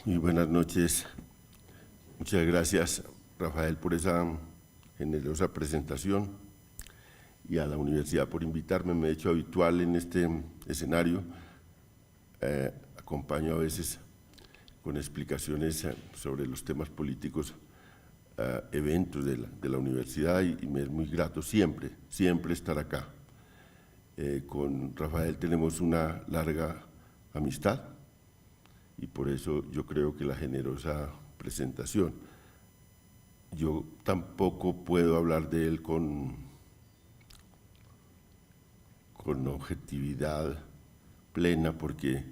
Muy buenas noches. Muchas gracias, Rafael, por esa generosa presentación y a la universidad por invitarme. Me he hecho habitual en este escenario. Acompaño a veces con explicaciones sobre los temas políticos, eventos de la universidad y me es muy grato siempre estar acá. Con Rafael tenemos una larga amistad y por eso yo creo que la generosa presentación. Yo tampoco puedo hablar de él con objetividad plena porque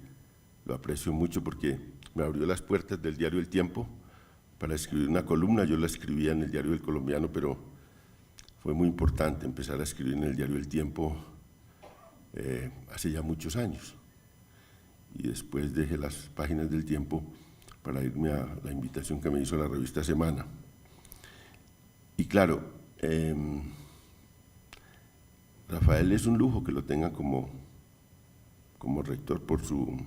lo aprecio mucho, porque me abrió las puertas del diario El Tiempo para escribir una columna. Yo la escribía en el diario El Colombiano, pero fue muy importante empezar a escribir en el diario El Tiempo hace ya muchos años. Y después dejé las páginas del Tiempo para irme a la invitación que me hizo la revista Semana. Y claro, Rafael es un lujo que lo tenga como rector por su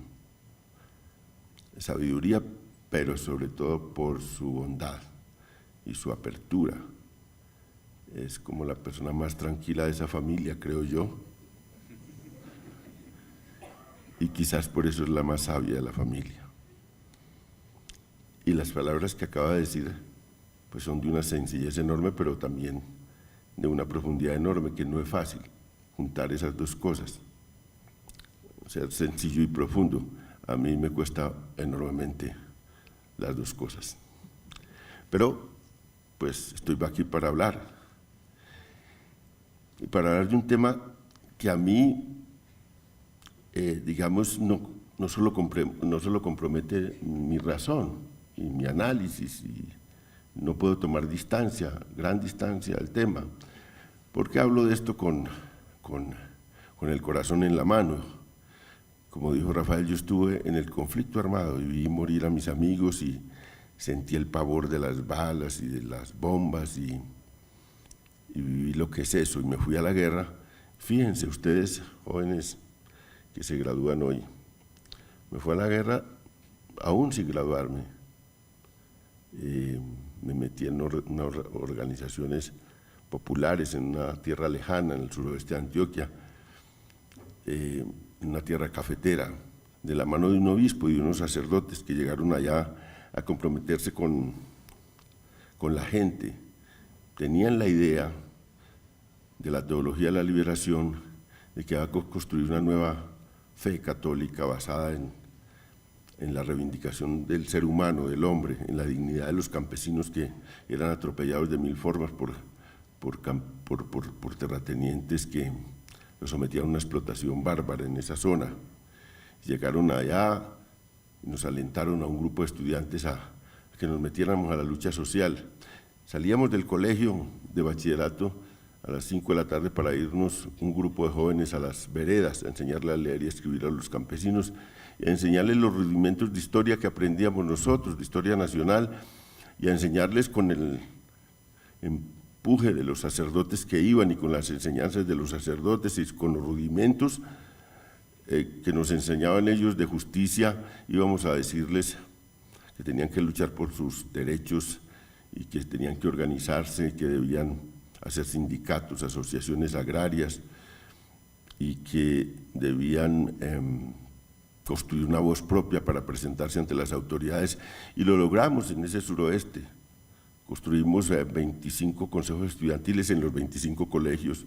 sabiduría, pero sobre todo por su bondad y su apertura. Es como la persona más tranquila de esa familia, creo yo. Y quizás por eso es la más sabia de la familia. Y las palabras que acaba de decir pues son de una sencillez enorme, pero también de una profundidad enorme, que no es fácil juntar esas dos cosas, ser sencillo y profundo. A mí me cuesta enormemente las dos cosas. Pero pues estoy aquí para hablar. Y para hablar de un tema que a mí digamos, no solo compromete mi razón y mi análisis, y no puedo tomar gran distancia al tema, porque hablo de esto con el corazón en la mano. Como dijo Rafael, yo estuve en el conflicto armado y vi morir a mis amigos y sentí el pavor de las balas y de las bombas y viví lo que es eso, y me fui a la guerra. Fíjense ustedes, jóvenes que se gradúan hoy, me fui a la guerra aún sin graduarme. Me metí en unas organizaciones populares en una tierra lejana, en el suroeste de Antioquia, en una tierra cafetera, de la mano de un obispo y de unos sacerdotes que llegaron allá a comprometerse con la gente. Tenían la idea de la teología de la liberación, de que va a construir una nueva fe católica basada en la reivindicación del ser humano, del hombre, en la dignidad de los campesinos que eran atropellados de mil formas por terratenientes que los sometían a una explotación bárbara en esa zona. Llegaron allá y nos alentaron a un grupo de estudiantes a que nos metiéramos a la lucha social. Salíamos del colegio de bachillerato a las 5 de la tarde para irnos un grupo de jóvenes a las veredas, a enseñarle a leer y a escribir a los campesinos, y a enseñarles los rudimentos de historia que aprendíamos nosotros, de historia nacional, y a enseñarles con el empuje de los sacerdotes que iban y con las enseñanzas de los sacerdotes y con los rudimentos que nos enseñaban ellos de justicia. Íbamos a decirles que tenían que luchar por sus derechos y que tenían que organizarse, que debían hacer sindicatos, asociaciones agrarias, y que debían construir una voz propia para presentarse ante las autoridades, y lo logramos en ese suroeste. Construimos 25 consejos estudiantiles en los 25 colegios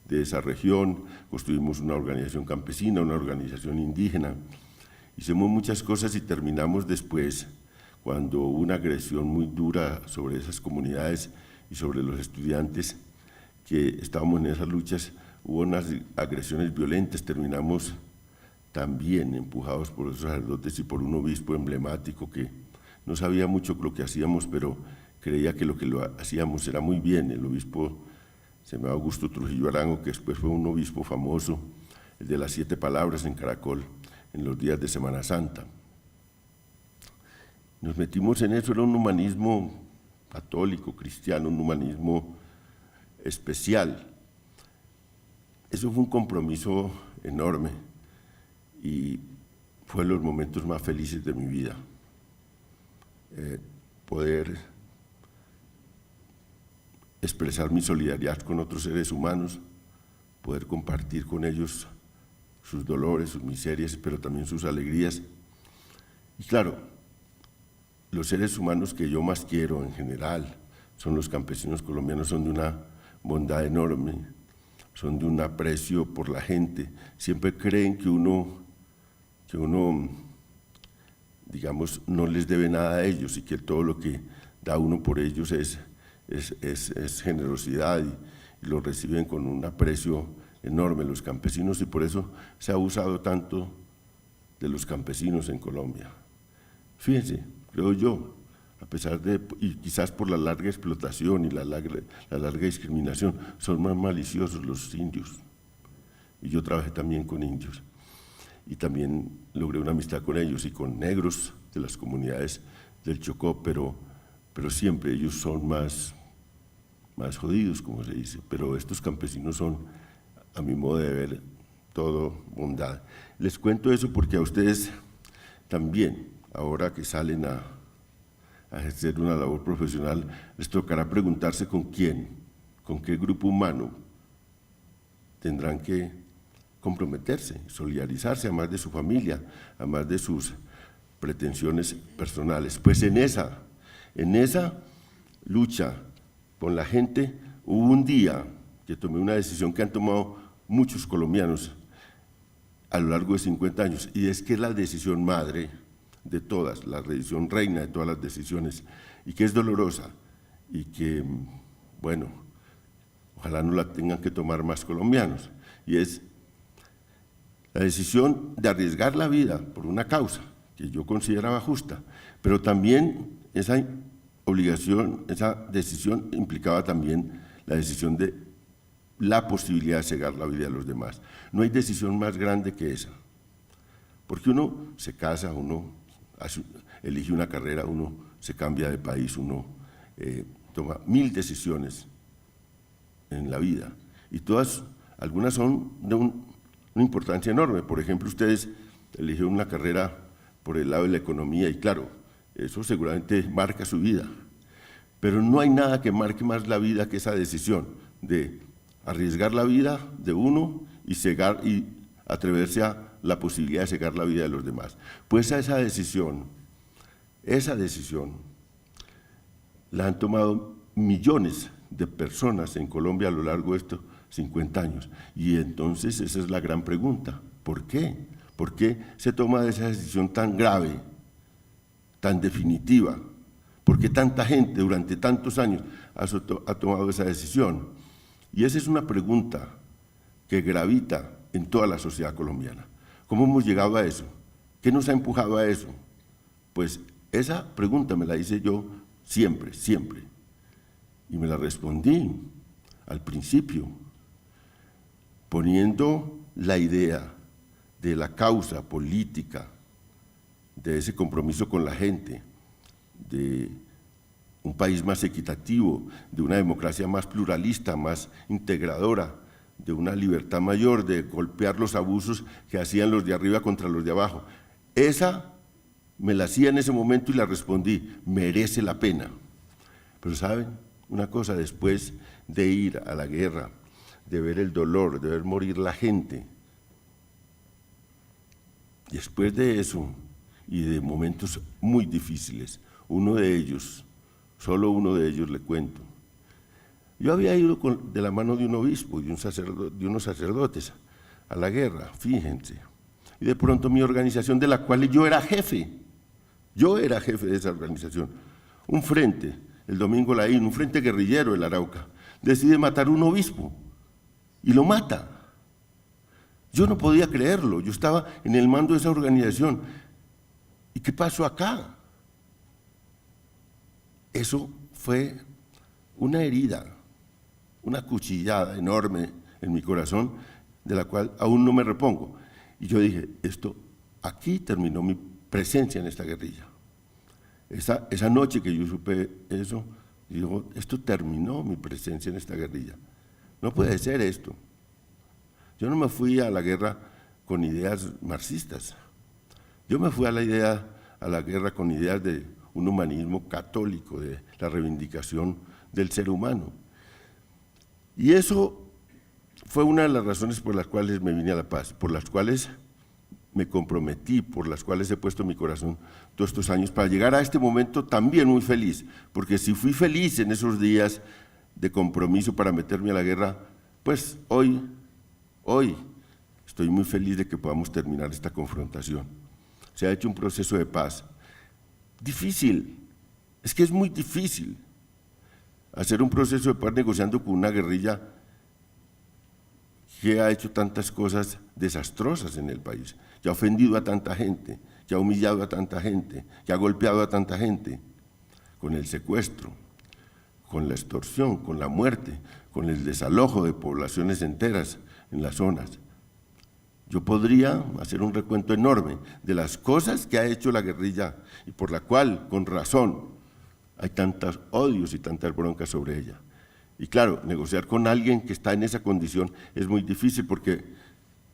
de esa región, construimos una organización campesina, una organización indígena, hicimos muchas cosas y terminamos después, cuando hubo una agresión muy dura sobre esas comunidades y sobre los estudiantes que estábamos en esas luchas, hubo unas agresiones violentas, terminamos también empujados por esos sacerdotes y por un obispo emblemático que no sabía mucho lo que hacíamos, pero creía que lo hacíamos era muy bien. El obispo se llamaba Augusto Trujillo Arango, que después fue un obispo famoso, el de las 7 palabras en Caracol, en los días de Semana Santa. Nos metimos en eso, era un humanismo católico, cristiano, un humanismo especial. Eso fue un compromiso enorme y fue los momentos más felices de mi vida. poder expresar mi solidaridad con otros seres humanos, poder compartir con ellos sus dolores, sus miserias, pero también sus alegrías. Y claro, los seres humanos que yo más quiero en general son los campesinos colombianos, son de una bondad enorme, son de un aprecio por la gente, siempre creen que uno, digamos, no les debe nada a ellos y que todo lo que da uno por ellos es generosidad y lo reciben con un aprecio enorme los campesinos, y por eso se ha abusado tanto de los campesinos en Colombia. Fíjense, creo yo, a pesar de, y quizás por la larga explotación y la larga discriminación, son más maliciosos los indios. Y yo trabajé también con indios y también logré una amistad con ellos y con negros de las comunidades del Chocó, pero siempre ellos son más jodidos, como se dice, pero estos campesinos son, a mi modo de ver, todo bondad. Les cuento eso porque a ustedes también, ahora que salen a ejercer una labor profesional, les tocará preguntarse con quién, con qué grupo humano tendrán que comprometerse, solidarizarse, además de su familia, además de sus pretensiones personales. Pues en esa lucha con la gente hubo un día que tomé una decisión que han tomado muchos colombianos a lo largo de 50 años, y es que es la decisión madre de todas, la decisión reina de todas las decisiones, y que es dolorosa, y que, bueno, ojalá no la tengan que tomar más colombianos, y es la decisión de arriesgar la vida por una causa que yo consideraba justa, pero también esa obligación, esa decisión implicaba también la decisión de la posibilidad de cegar la vida de los demás. No hay decisión más grande que esa, porque uno se casa, uno elige una carrera, uno se cambia de país, uno toma 1000 decisiones en la vida, y todas, algunas son de una importancia enorme. Por ejemplo, ustedes eligieron una carrera por el lado de la economía, y claro, eso seguramente marca su vida, pero no hay nada que marque más la vida que esa decisión de arriesgar la vida de uno y cegar y atreverse a la posibilidad de cegar la vida de los demás. Pues esa decisión la han tomado millones de personas en Colombia a lo largo de estos 50 años. Y entonces esa es la gran pregunta, ¿por qué? ¿Por qué se toma esa decisión tan grave, tan definitiva? ¿Por qué tanta gente durante tantos años ha tomado esa decisión? Y esa es una pregunta que gravita en toda la sociedad colombiana. ¿Cómo hemos llegado a eso? ¿Qué nos ha empujado a eso? Pues esa pregunta me la hice yo siempre, siempre. Y me la respondí al principio, poniendo la idea de la causa política, de ese compromiso con la gente, de un país más equitativo, de una democracia más pluralista, más integradora, de una libertad mayor, de golpear los abusos que hacían los de arriba contra los de abajo. Esa me la hacía en ese momento y la respondí, merece la pena. Pero ¿saben una cosa? Después de ir a la guerra, de ver el dolor, de ver morir la gente, después de eso y de momentos muy difíciles, uno de ellos, solo uno de ellos le cuento. Yo había ido de la mano de un obispo y de unos sacerdotes a la guerra, fíjense, y de pronto mi organización, de la cual yo era jefe de esa organización, un frente, el Domingo Laín, un frente guerrillero del Arauca, decide matar a un obispo y lo mata. Yo no podía creerlo, yo estaba en el mando de esa organización. ¿Y qué pasó acá? Eso fue una herida, una cuchillada enorme en mi corazón, de la cual aún no me repongo. Y yo dije, aquí terminó mi presencia en esta guerrilla. Esa noche que yo supe eso, digo, esto terminó mi presencia en esta guerrilla. No puede ser esto. Yo no me fui a la guerra con ideas marxistas. Yo me fui a la guerra con ideas de un humanismo católico, de la reivindicación del ser humano. Y eso fue una de las razones por las cuales me vine a La Paz, por las cuales me comprometí, por las cuales he puesto mi corazón todos estos años, para llegar a este momento también muy feliz, porque si fui feliz en esos días de compromiso para meterme a la guerra, pues hoy estoy muy feliz de que podamos terminar esta confrontación. Se ha hecho un proceso de paz difícil, es que es muy difícil hacer un proceso de paz negociando con una guerrilla que ha hecho tantas cosas desastrosas en el país, que ha ofendido a tanta gente, que ha humillado a tanta gente, que ha golpeado a tanta gente, con el secuestro, con la extorsión, con la muerte, con el desalojo de poblaciones enteras en las zonas. Yo podría hacer un recuento enorme de las cosas que ha hecho la guerrilla y por la cual, con razón, hay tantos odios y tantas broncas sobre ella. Y claro, negociar con alguien que está en esa condición es muy difícil porque,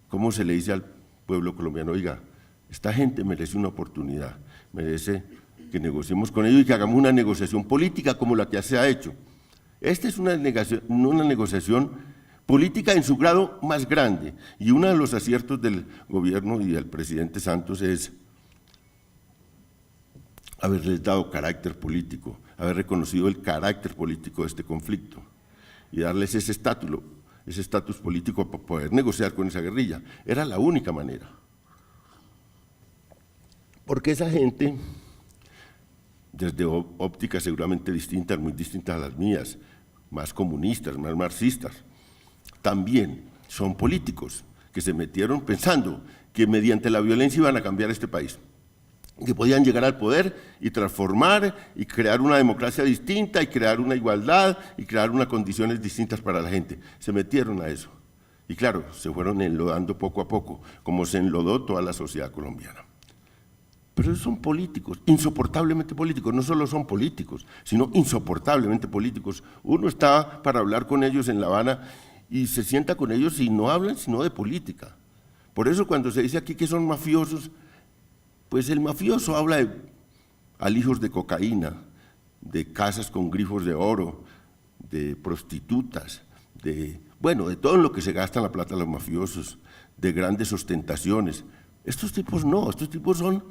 ¿cómo se le dice al pueblo colombiano? Oiga, esta gente merece una oportunidad, merece que negociemos con ellos y que hagamos una negociación política como la que se ha hecho. Esta es una negociación política en su grado más grande y uno de los aciertos del gobierno y del presidente Santos es haberles dado carácter político, haber reconocido el carácter político de este conflicto y darles ese estatus político para poder negociar con esa guerrilla. Era la única manera. Porque esa gente, desde ópticas seguramente distintas, muy distintas a las mías, más comunistas, más marxistas, también son políticos que se metieron pensando que mediante la violencia iban a cambiar este país, que podían llegar al poder y transformar y crear una democracia distinta y crear una igualdad y crear unas condiciones distintas para la gente. Se metieron a eso y claro, se fueron enlodando poco a poco, como se enlodó toda la sociedad colombiana. Pero son políticos, insoportablemente políticos, no solo son políticos, sino insoportablemente políticos. Uno está para hablar con ellos en La Habana y se sienta con ellos y no hablan sino de política. Por eso cuando se dice aquí que son mafiosos, pues el mafioso habla de alijos de cocaína, de casas con grifos de oro, de prostitutas, de todo lo que se gasta en la plata de los mafiosos, de grandes ostentaciones. Estos tipos no, estos tipos son,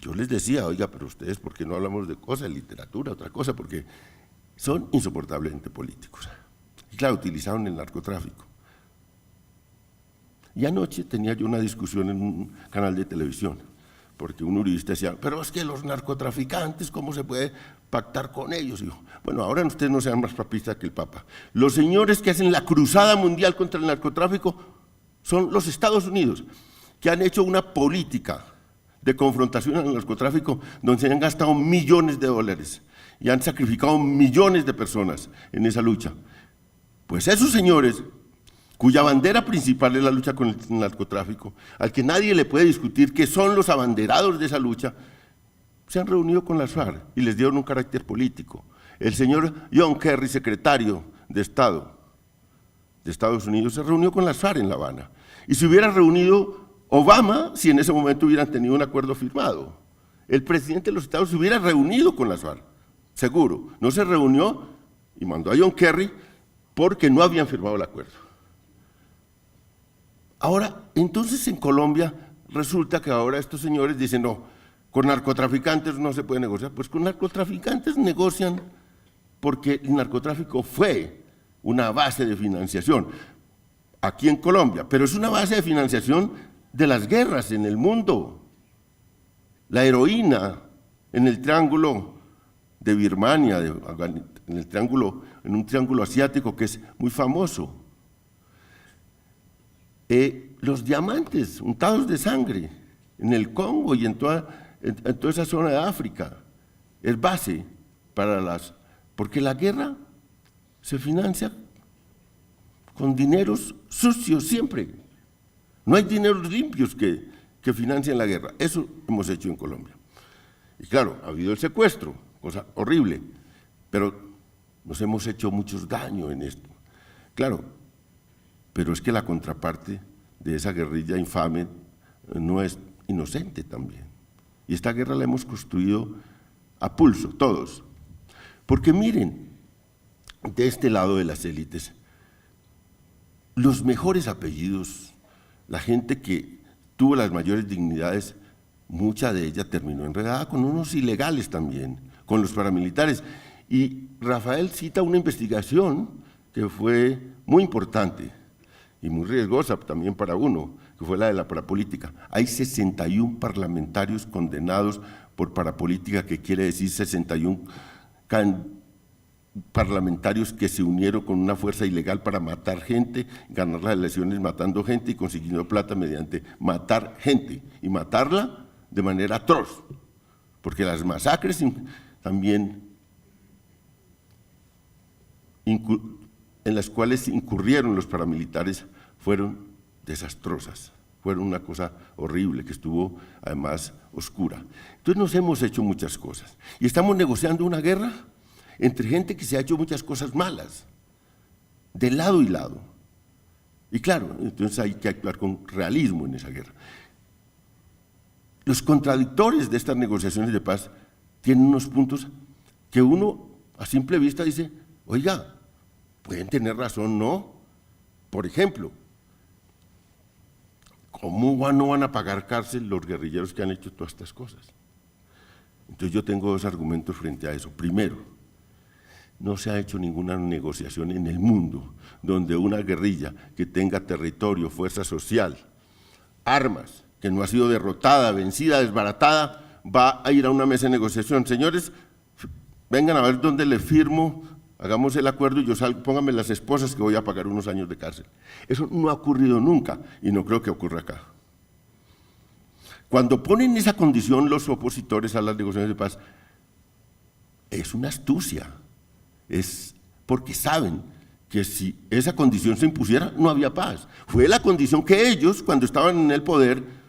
yo les decía, oiga, pero ustedes, ¿por qué no hablamos de cosas, literatura, otra cosa? Porque son insoportablemente políticos. Y claro, utilizaron el narcotráfico. Y anoche tenía yo una discusión en un canal de televisión, porque un uribista decía, pero es que los narcotraficantes, ¿cómo se puede pactar con ellos? Y yo, bueno, ahora ustedes no sean más papistas que el Papa. Los señores que hacen la cruzada mundial contra el narcotráfico son los Estados Unidos, que han hecho una política de confrontación al narcotráfico donde se han gastado millones de dólares y han sacrificado millones de personas en esa lucha. Pues esos señores, cuya bandera principal es la lucha con el narcotráfico, al que nadie le puede discutir que son los abanderados de esa lucha, se han reunido con las FARC y les dieron un carácter político. El señor John Kerry, secretario de Estado de Estados Unidos, se reunió con las FARC en La Habana. Y se hubiera reunido Obama si en ese momento hubieran tenido un acuerdo firmado. El presidente de los Estados se hubiera reunido con las FARC, seguro. No se reunió y mandó a John Kerry porque no habían firmado el acuerdo. Ahora, entonces en Colombia resulta que ahora estos señores dicen, no, con narcotraficantes no se puede negociar. Pues con narcotraficantes negocian porque el narcotráfico fue una base de financiación aquí en Colombia, pero es una base de financiación de las guerras en el mundo. La heroína en el triángulo de Birmania, en un triángulo asiático que es muy famoso. Los diamantes untados de sangre en el Congo y en toda esa zona de África es base para porque la guerra se financia con dineros sucios siempre. No hay dineros limpios que financien la guerra. Eso hemos hecho en Colombia. Y claro, ha habido el secuestro, cosa horrible, pero nos hemos hecho muchos daños en esto. Claro, pero es que la contraparte de esa guerrilla infame no es inocente también. Y esta guerra la hemos construido a pulso, todos. Porque miren, de este lado de las élites, los mejores apellidos, la gente que tuvo las mayores dignidades, mucha de ella terminó enredada con unos ilegales también, con los paramilitares. Y Rafael cita una investigación que fue muy importante y muy riesgosa también para uno, que fue la de la parapolítica. Hay 61 parlamentarios condenados por parapolítica, que quiere decir 61 parlamentarios que se unieron con una fuerza ilegal para matar gente, ganar las elecciones matando gente y consiguiendo plata mediante matar gente, y matarla de manera atroz, porque las masacres también en las cuales incurrieron los paramilitares fueron desastrosas, fueron una cosa horrible que estuvo además oscura. Entonces nos hemos hecho muchas cosas y estamos negociando una guerra entre gente que se ha hecho muchas cosas malas, de lado y lado. Y claro, entonces hay que actuar con realismo en esa guerra. Los contradictores de estas negociaciones de paz tienen unos puntos que uno a simple vista dice, oiga, pueden tener razón, ¿no? Por ejemplo, ¿cómo no van a pagar cárcel los guerrilleros que han hecho todas estas cosas? Entonces yo tengo dos argumentos frente a eso. Primero, no se ha hecho ninguna negociación en el mundo donde una guerrilla que tenga territorio, fuerza social, armas, que no ha sido derrotada, vencida, desbaratada, va a ir a una mesa de negociación. Señores, vengan a ver dónde le firmo, hagamos el acuerdo y yo salgo, pónganme las esposas que voy a pagar unos años de cárcel. Eso no ha ocurrido nunca y no creo que ocurra acá. Cuando ponen esa condición los opositores a las negociaciones de paz, es una astucia, es porque saben que si esa condición se impusiera, no había paz. Fue la condición que ellos, cuando estaban en el poder,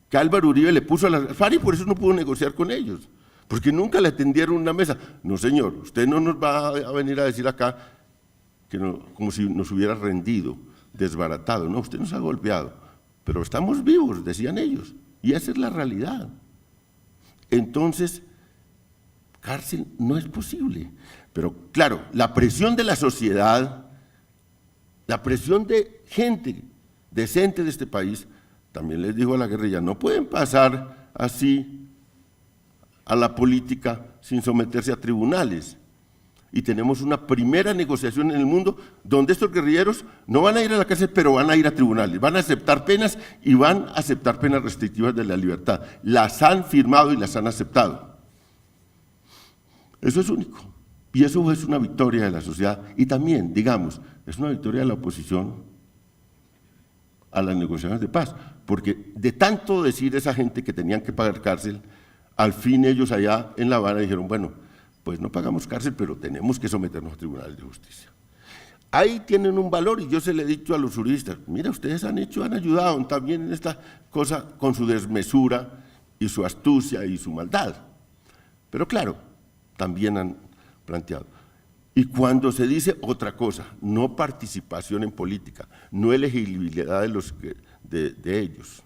que Álvaro Uribe le puso a las FARC y por eso no pudo negociar con ellos, porque nunca le atendieron una mesa. No, señor, usted no nos va a venir a decir acá que no, como si nos hubiera rendido, desbaratado. No, usted nos ha golpeado, pero estamos vivos, decían ellos, y esa es la realidad. Entonces, cárcel no es posible. Pero claro, la presión de la sociedad, la presión de gente decente de este país, también les dijo a la guerrilla, no pueden pasar así a la política sin someterse a tribunales. Y tenemos una primera negociación en el mundo donde estos guerrilleros no van a ir a la cárcel, pero van a ir a tribunales, van a aceptar penas y van a aceptar penas restrictivas de la libertad. Las han firmado y las han aceptado. Eso es único. Y eso es una victoria de la sociedad y también, digamos, es una victoria de la oposición a las negociaciones de paz, porque de tanto decir esa gente que tenían que pagar cárcel, al fin ellos allá en La Habana dijeron, bueno, pues no pagamos cárcel, pero tenemos que someternos a tribunales de justicia. Ahí tienen un valor y yo se le he dicho a los juristas, mira, ustedes han ayudado también en esta cosa con su desmesura y su astucia y su maldad. Pero claro, también han planteado. Y cuando se dice otra cosa, no participación en política, no elegibilidad de ellos,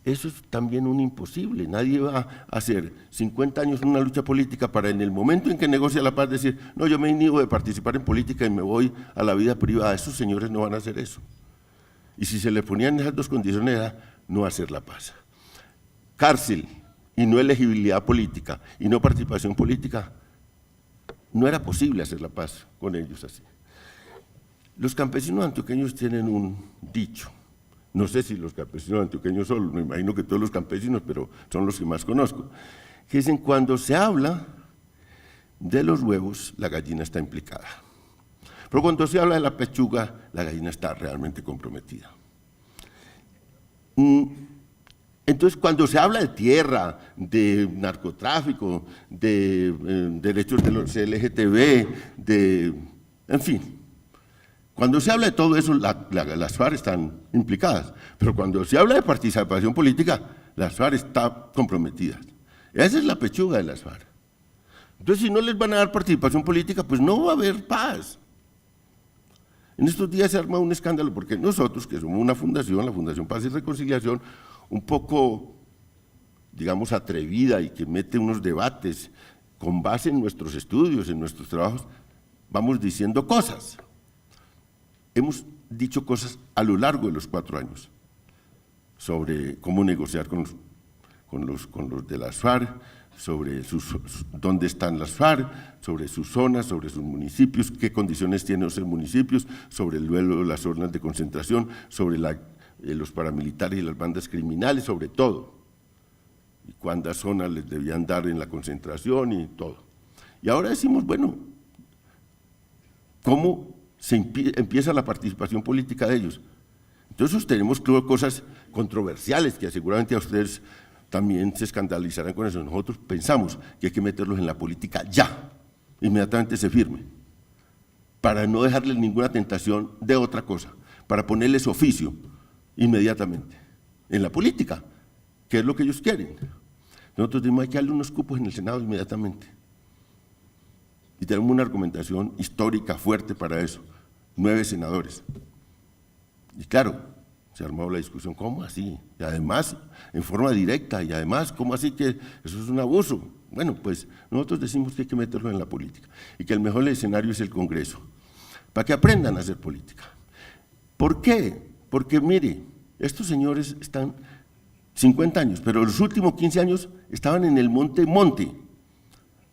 eso es también un imposible. Nadie va a hacer 50 años en una lucha política para en el momento en que negocia la paz decir, no, yo me inhibo de participar en política y me voy a la vida privada. Esos señores no van a hacer eso. Y si se le ponían esas dos condiciones era no hacer la paz. Cárcel y no elegibilidad política y no participación política, no era posible hacer la paz con ellos así. Los campesinos antioqueños tienen un dicho, no sé si los campesinos antioqueños solo, me imagino que todos los campesinos, pero son los que más conozco, que dicen cuando se habla de los huevos, la gallina está implicada. Pero cuando se habla de la pechuga, la gallina está realmente comprometida. Entonces, cuando se habla de tierra, de narcotráfico, de derechos de los LGTB, en fin, cuando se habla de todo eso, las FARC están implicadas, pero cuando se habla de participación política, las FARC están comprometidas. Esa es la pechuga de las FARC. Entonces, si no les van a dar participación política, pues no va a haber paz. En estos días se arma un escándalo porque nosotros, que somos una fundación, la Fundación Paz y Reconciliación, un poco digamos, atrevida y que mete unos debates con base en nuestros estudios, en nuestros trabajos, vamos diciendo cosas. Hemos dicho cosas a lo largo de los 4 años sobre cómo negociar con los de las FARC, sobre dónde están las FARC, sobre sus zonas, sobre sus municipios, qué condiciones tienen esos municipios, sobre el duelo de las zonas de concentración, sobre los paramilitares y las bandas criminales, sobre todo, y cuántas zonas les debían dar en la concentración y todo. Y ahora decimos, bueno, ¿cómo empieza la participación política de ellos? Entonces tenemos cosas controversiales que seguramente a ustedes también se escandalizarán con eso. Nosotros pensamos que hay que meterlos en la política ya, inmediatamente se firme, para no dejarles ninguna tentación de otra cosa, para ponerles oficio inmediatamente en la política, que es lo que ellos quieren. Nosotros decimos hay que darle unos cupos en el Senado inmediatamente. Y tenemos una argumentación histórica fuerte para eso, 9 senadores. Y claro, se ha armado la discusión, ¿cómo así? Y además, en forma directa, y además, ¿cómo así que eso es un abuso? Bueno, pues nosotros decimos que hay que meterlo en la política y que el mejor escenario es el Congreso, para que aprendan a hacer política. ¿Por qué? Porque mire, estos señores están 50 años, pero los últimos 15 años estaban en el monte,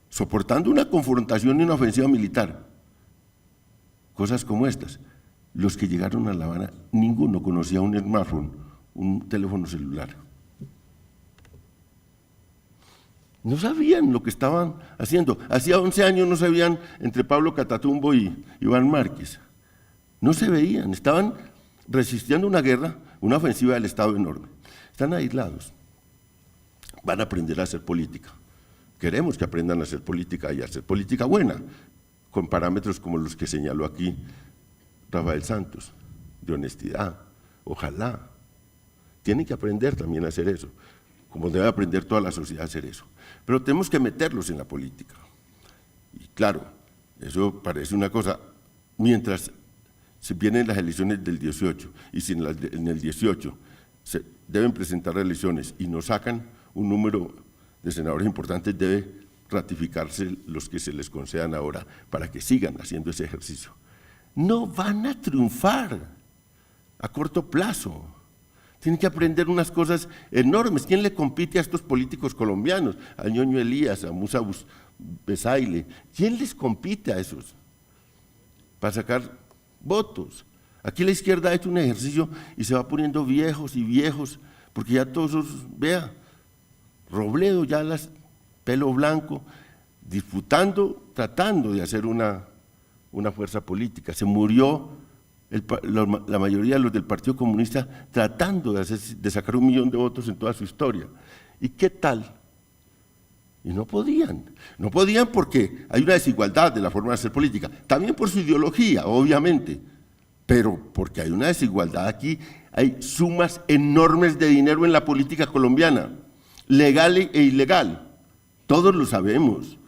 soportando una confrontación y una ofensiva militar. Cosas como estas. Los que llegaron a La Habana, ninguno conocía un smartphone, un teléfono celular. No sabían lo que estaban haciendo. Hacía 11 años no se veían entre Pablo Catatumbo y Iván Márquez. No se veían, estaban resistiendo una guerra, una ofensiva del Estado enorme. Están aislados. Van a aprender a hacer política. Queremos que aprendan a hacer política y a hacer política buena, con parámetros como los que señaló aquí Rafael Santos, de honestidad, ojalá. Tienen que aprender también a hacer eso, como debe aprender toda la sociedad a hacer eso. Pero tenemos que meterlos en la política. Y claro, eso parece una cosa, mientras se vienen las elecciones del 18, y si en el 18 se deben presentar elecciones y nos sacan un número de senadores importantes, debe ratificarse los que se les concedan ahora para que sigan haciendo ese ejercicio. No van a triunfar a corto plazo. Tienen que aprender unas cosas enormes. ¿Quién le compite a estos políticos colombianos? A Ñoño Elías, a Musa Besaile. ¿Quién les compite a esos? Para sacar votos. Aquí la izquierda ha hecho un ejercicio y se va poniendo viejos y viejos, porque ya todos esos, vea, Robledo ya pelo blanco, disputando, tratando de hacer una fuerza política. Se murió la mayoría de los del Partido Comunista tratando de sacar 1 millón de votos en toda su historia. ¿Y qué tal? Y no podían porque hay una desigualdad de la forma de hacer política, también por su ideología, obviamente, pero porque hay una desigualdad aquí, hay sumas enormes de dinero en la política colombiana, legal e ilegal, todos lo sabemos.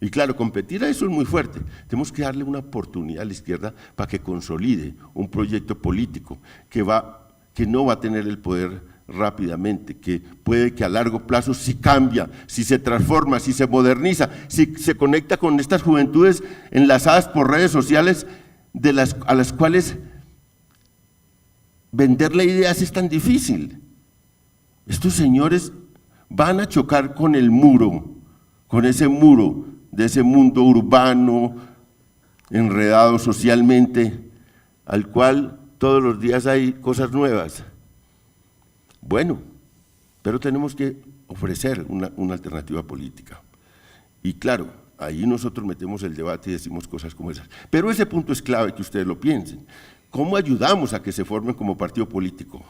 Y claro, competir a eso es muy fuerte. Tenemos que darle una oportunidad a la izquierda para que consolide un proyecto político que no va a tener el poder rápidamente, que puede que a largo plazo si cambia, si se transforma, si se moderniza, si se conecta con estas juventudes enlazadas por redes sociales a las cuales venderle ideas es tan difícil. Estos señores van a chocar con el muro, con ese muro de ese mundo urbano, enredado socialmente, al cual todos los días hay cosas nuevas. Bueno, pero tenemos que ofrecer una alternativa política. Y claro, ahí nosotros metemos el debate y decimos cosas como esas. Pero ese punto es clave que ustedes lo piensen. ¿Cómo ayudamos a que se formen como partido político?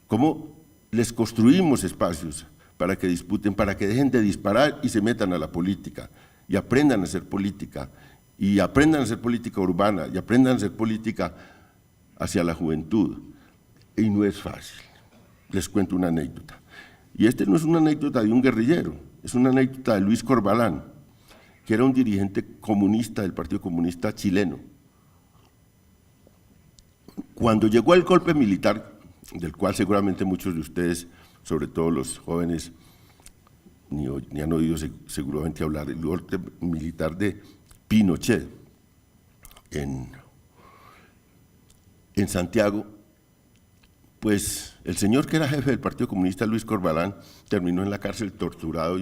¿Cómo les construimos espacios para que disputen, para que dejen de disparar y se metan a la política y aprendan a hacer política, y aprendan a hacer política urbana, y aprendan a hacer política hacia la juventud? Y no es fácil. Les cuento una anécdota. Y no es una anécdota de un guerrillero, es una anécdota de Luis Corbalán, que era un dirigente comunista del Partido Comunista chileno. Cuando llegó el golpe militar, del cual seguramente muchos de ustedes sobre todo los jóvenes, ni han oído seguramente hablar del golpe militar de Pinochet en Santiago. Pues el señor que era jefe del Partido Comunista, Luis Corbalán, terminó en la cárcel torturado,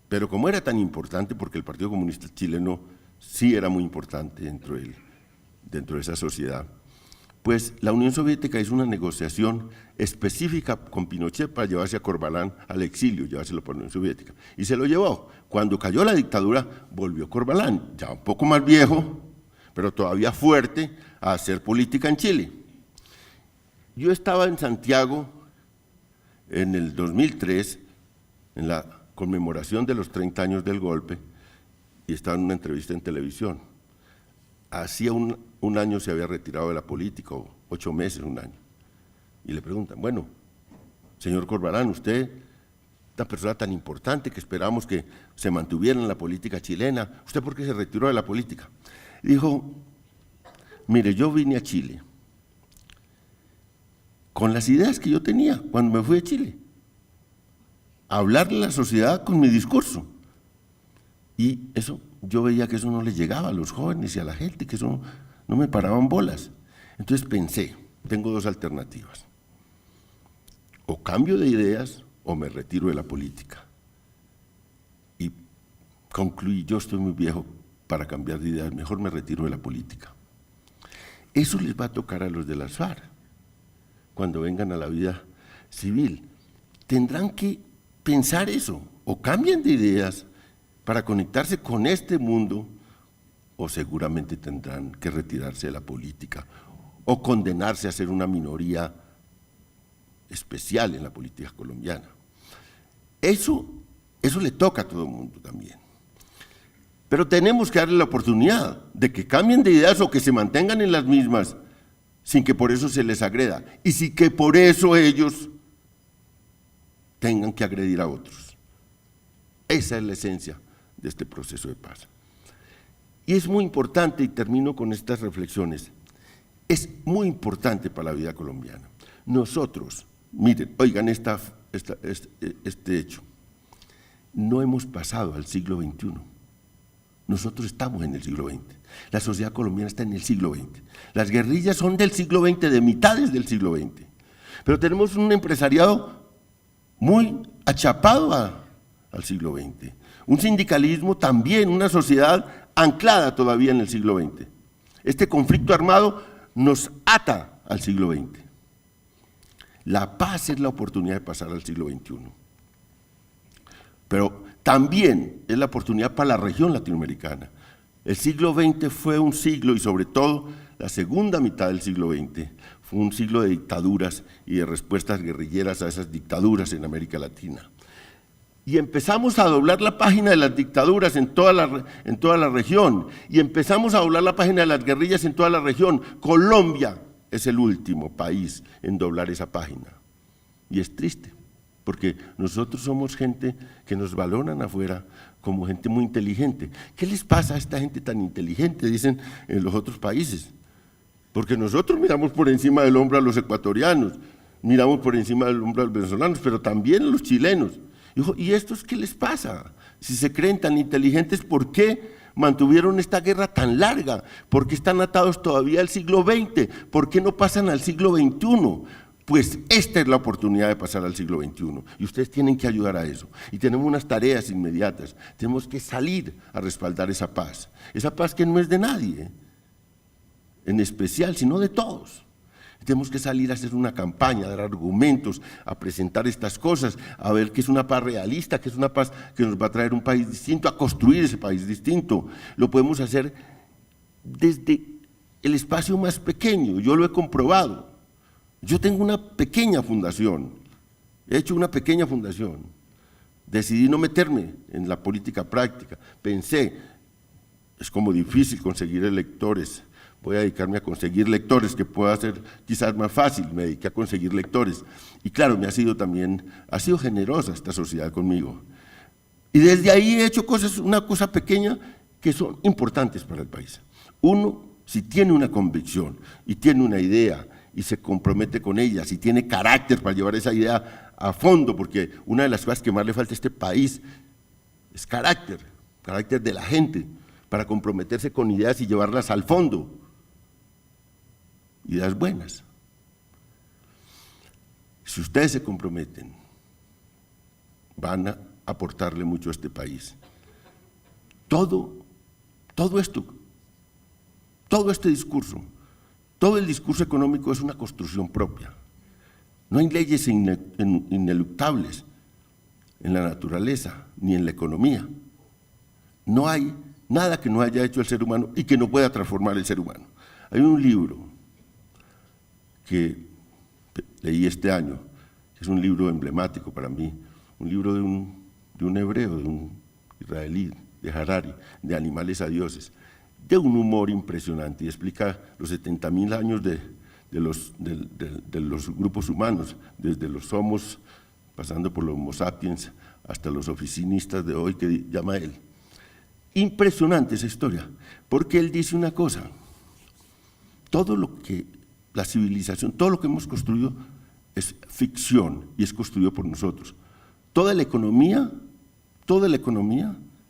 pero como era tan importante, porque el Partido Comunista chileno sí era muy importante dentro de esa sociedad, pues la Unión Soviética hizo una negociación específica con Pinochet para llevarse a Corbalán al exilio, llevárselo por la Unión Soviética, y se lo llevó. Cuando cayó la dictadura, volvió Corbalán, ya un poco más viejo, pero todavía fuerte, a hacer política en Chile. Yo estaba en Santiago en el 2003, en la conmemoración de los 30 años del golpe, y estaba en una entrevista en televisión. Hacía un año se había retirado de la política, o 8 meses, un año. Y le preguntan, bueno, señor Corbalán, usted, esta persona tan importante que esperábamos que se mantuviera en la política chilena, ¿usted por qué se retiró de la política? Y dijo, mire, yo vine a Chile con las ideas que yo tenía cuando me fui a Chile, a hablarle a la sociedad con mi discurso. Y eso, yo veía que eso no les llegaba a los jóvenes y a la gente, que eso no me paraban bolas. Entonces pensé, tengo 2 alternativas. O cambio de ideas o me retiro de la política. Y concluí, yo estoy muy viejo para cambiar de ideas, mejor me retiro de la política. Eso les va a tocar a los de las FARC cuando vengan a la vida civil. Tendrán que pensar eso, o cambian de ideas para conectarse con este mundo, o seguramente tendrán que retirarse de la política, o condenarse a ser una minoría especial en la política colombiana. Eso le toca a todo el mundo también. Pero tenemos que darle la oportunidad de que cambien de ideas o que se mantengan en las mismas, sin que por eso se les agreda, y sin que por eso ellos tengan que agredir a otros. Esa es la esencia de este proceso de paz. Y es muy importante, y termino con estas reflexiones, es muy importante para la vida colombiana. Nosotros, miren, oigan este hecho, no hemos pasado al siglo XXI. Nosotros estamos en el siglo XX. La sociedad colombiana está en el siglo XX. Las guerrillas son del siglo XX, de mitades del siglo XX. Pero tenemos un empresariado muy achapado al siglo XX. Un sindicalismo también, una sociedad anclada todavía en el siglo XX. Este conflicto armado nos ata al siglo XX. La paz es la oportunidad de pasar al siglo XXI. Pero también es la oportunidad para la región latinoamericana. El siglo XX fue un siglo, y sobre todo la segunda mitad del siglo XX, fue un siglo de dictaduras y de respuestas guerrilleras a esas dictaduras en América Latina. Y empezamos a doblar la página de las dictaduras en toda la región, y empezamos a doblar la página de las guerrillas en toda la región. Colombia es el último país en doblar esa página. Y es triste, porque nosotros somos gente que nos valoran afuera como gente muy inteligente. ¿Qué les pasa a esta gente tan inteligente? Dicen en los otros países. Porque nosotros miramos por encima del hombro a los ecuatorianos, miramos por encima del hombro a los venezolanos, pero también a los chilenos. ¿Y estos qué les pasa? Si se creen tan inteligentes, ¿por qué mantuvieron esta guerra tan larga? ¿Por qué están atados todavía al siglo XX? ¿Por qué no pasan al siglo XXI? Pues esta es la oportunidad de pasar al siglo XXI, y ustedes tienen que ayudar a eso. Y tenemos unas tareas inmediatas, tenemos que salir a respaldar esa paz que no es de nadie, en especial, sino de todos. Tenemos que salir a hacer una campaña, a dar argumentos, a presentar estas cosas, a ver qué es una paz realista, qué es una paz que nos va a traer un país distinto, a construir ese país distinto. Lo podemos hacer desde el espacio más pequeño, yo lo he comprobado. Yo tengo una pequeña fundación, he hecho una pequeña fundación, decidí no meterme en la política práctica, pensé, es como difícil conseguir electores, voy a dedicarme a conseguir lectores, que pueda ser quizás más fácil, me dediqué a conseguir lectores, y claro, ha sido generosa esta sociedad conmigo, y desde ahí he hecho una cosa pequeña que son importantes para el país. Uno, si tiene una convicción y tiene una idea, y se compromete con ellas y tiene carácter para llevar esa idea a fondo, porque una de las cosas que más le falta a este país es carácter de la gente, para comprometerse con ideas y llevarlas al fondo, ideas buenas. Si ustedes se comprometen, van a aportarle mucho a este país. Todo esto, todo este discurso, todo el discurso económico es una construcción propia. No hay leyes ineluctables en la naturaleza ni en la economía. No hay nada que no haya hecho el ser humano y que no pueda transformar el ser humano. Hay un libro que leí este año, que es un libro emblemático para mí, un libro de un hebreo, de un israelí, de Harari, de Animales a Dioses, de un humor impresionante, y explica los 70.000 años de los grupos humanos, desde los homos, pasando por los homo sapiens, hasta los oficinistas de hoy que llama él. Impresionante esa historia, porque él dice una cosa: todo lo que la civilización, todo lo que hemos construido es ficción y es construido por nosotros. Toda la economía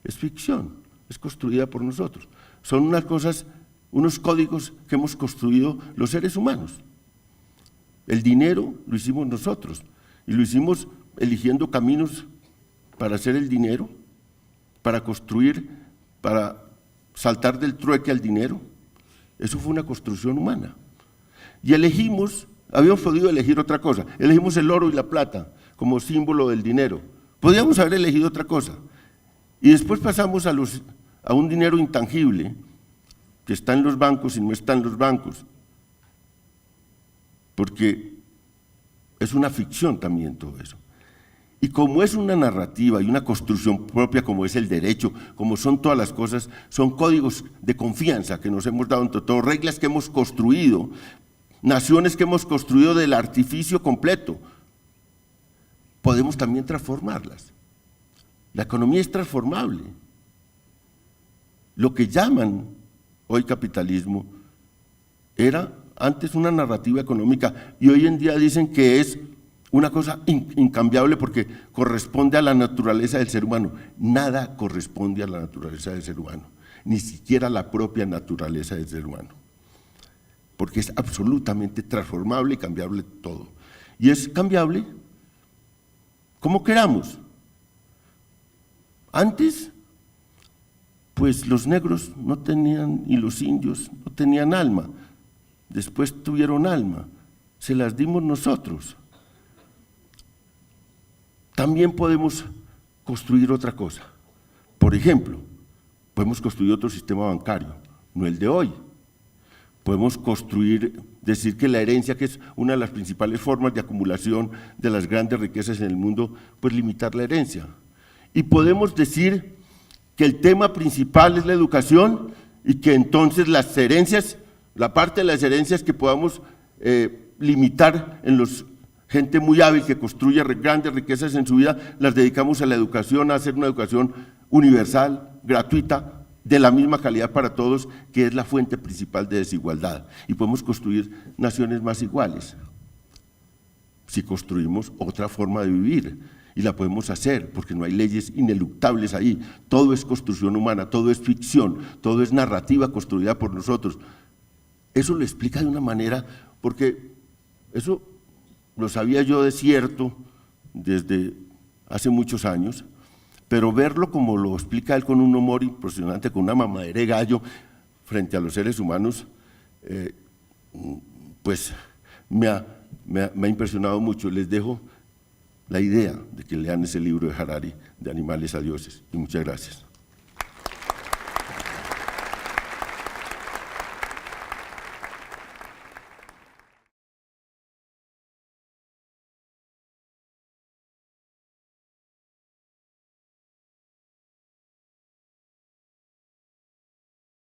es ficción, es construida por nosotros. Son unas cosas, unos códigos que hemos construido los seres humanos. El dinero lo hicimos nosotros y lo hicimos eligiendo caminos para hacer el dinero, para construir, para saltar del trueque al dinero. Eso fue una construcción humana. Y elegimos, habíamos podido elegir otra cosa, elegimos el oro y la plata como símbolo del dinero. Podríamos haber elegido otra cosa. Y después pasamos a un dinero intangible que está en los bancos y no está en los bancos, porque es una ficción también todo eso. Y como es una narrativa y una construcción propia, como es el derecho, como son todas las cosas, son códigos de confianza que nos hemos dado entre todos, reglas que hemos construido, naciones que hemos construido del artificio completo. Podemos también transformarlas. La economía es transformable. Lo que llaman hoy capitalismo era antes una narrativa económica y hoy en día dicen que es una cosa incambiable porque corresponde a la naturaleza del ser humano. Nada corresponde a la naturaleza del ser humano, ni siquiera la propia naturaleza del ser humano, porque es absolutamente transformable y cambiable todo. Y es cambiable como queramos. Antes, pues los negros no tenían, y los indios no tenían alma. Después tuvieron alma, se las dimos nosotros. También podemos construir otra cosa. Por ejemplo, podemos construir otro sistema bancario, no el de hoy. Podemos construir, decir que la herencia, que es una de las principales formas de acumulación de las grandes riquezas en el mundo, pues limitar la herencia. Y podemos decir que el tema principal es la educación y que entonces las herencias, la parte de las herencias que podamos limitar en gente muy hábil que construye grandes riquezas en su vida, las dedicamos a la educación, a hacer una educación universal, gratuita, de la misma calidad para todos, que es la fuente principal de desigualdad. Y podemos construir naciones más iguales si construimos otra forma de vivir. Y la podemos hacer, porque no hay leyes ineluctables ahí. Todo es construcción humana, todo es ficción, todo es narrativa construida por nosotros. Eso lo explica de una manera, porque eso lo sabía yo de cierto desde hace muchos años, pero verlo como lo explica él con un humor impresionante, con una mamadera de gallo frente a los seres humanos, pues me ha impresionado mucho. Les dejo la idea de que lean ese libro de Harari, de Animales a Dioses, y muchas gracias.